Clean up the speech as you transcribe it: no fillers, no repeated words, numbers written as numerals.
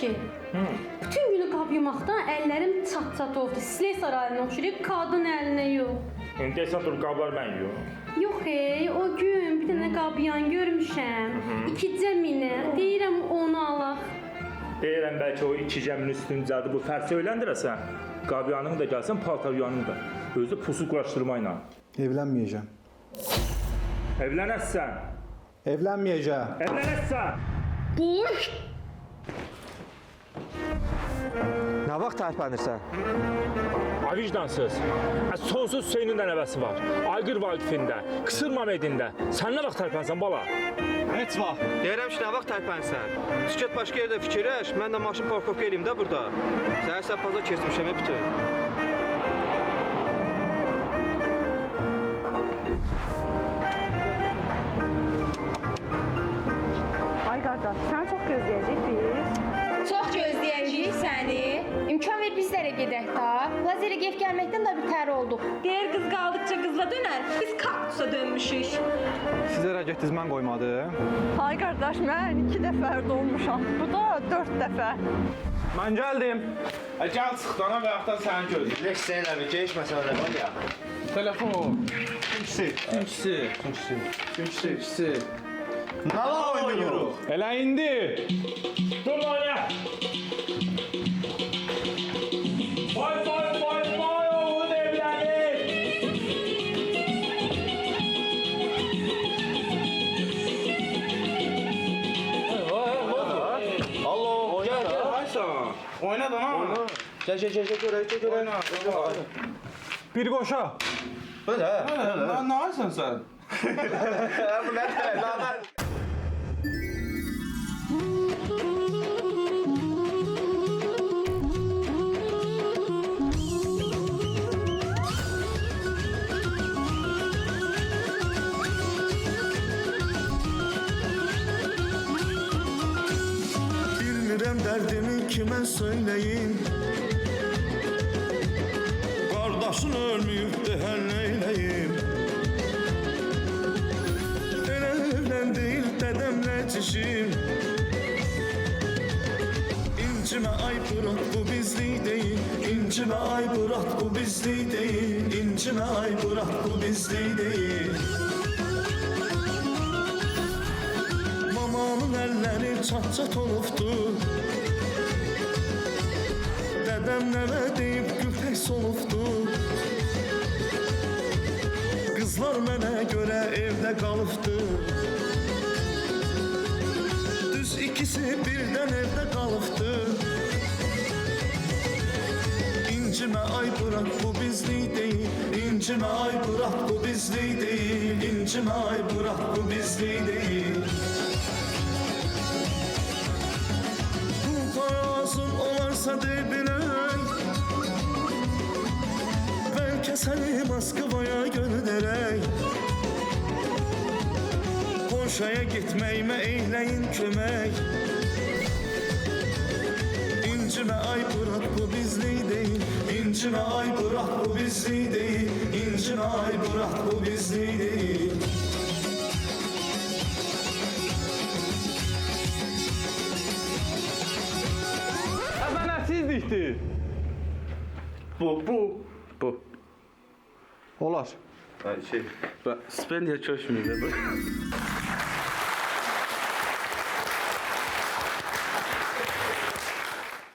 ki. Bütün günü qab yumaqdan əllərim çat-çat oldu. Silah sarayına oxşayır, qadın əlinə yox. İndi desən dur qablar mən yiyorum. Yox o gün bir dənə qabyan görmüşəm. 2 cəminə. Deyirəm onu alaq. Deyirəm bəlkə o iki cəmin üstüncədir. Bu fərsi öyləndirəsən. Qabyanın da gəlsin, paltaryanın da. Özü pusu quraşdırmayla. Evlenmeyeceğim. Evlənəsən. Evlenmeyeceğim. Evlənəsən. Boş. Nə vaxt tərpənirsən? Ay vicdansız. Sonsuz Hüseynin də nəvəsi var. Aygır Valifində, Qısır Mamedində. Sən nə vaxt tərpənsən bala? Heç vaxt. Deyirəm ki, nə vaxt tərpənirsən? Çıkət başqa yerdə fikirləş, mən də maşın parkovka eləyim də burada. Səhər səpaza keçmişəm bütün. Ay qardaş, sən çox gözləyəcək biz. Çox gözləyəcəyik səni. İmkan ver bizlərə gedək da. Lazeri gef gəlməkdən də bitər olduq. Deyir qız qaldıqca qızla dönər, biz kaktusa dönmüşük. Sizə rəgət mən qoymadım. Ay qardaş, mən 2 dəfə ərdə olmuşam. Bu da 4 dəfə. Mən gəldim. Gəl çıxdana və yaxud səni gözləyir. Lex seninlə bir geniş məsələ var ya. Telefon. Üçüncüsü. Nə oynuyoruz? Elə indi. Dur lan ya. Vay oğlum evlənir. Alo, Gəl. Aysan. Oyna da ha. Gəl, görək. Oyna. Bir qoşa. Belə. Nə aysan sən? Bu nədir? Bilmirəm dərdimi kimə söyləyim. Qardaşın ölməyibdi, hər neyləyim. Elə evlən deyil dədəmlə cişim. İncimə ay bırak bu bizlik deyil. İncimə ay bırak bu bizlik deyil. İncimə ay bırak bu bizlik deyil. Mamamın əlləri çat-çat olubdu. Dədəm nəvə deyib gültək solubdu. Qızlar mənə görə evdə qalıbdı. Düz ikisi birdən evdə qalıbdı. İncimə ay bırak bu bizlik deyil. İncimə ay bırak bu bizlik deyil. İncimə ay bırak bu bizlik deyil. Lazım olarsa de bilək. Bəlkə səni Moskvaya göndərək. Polşaya getməyimə eyləyin kömək. İncimə ay bırak bu bizlik deyil. İncimə ay bırak bu bizlik deyil. İncimə ay bırak bu bizlik deyil. Əmənətsizlikdir. Bu. Olar. Şey, Stipendiya köşmüyor.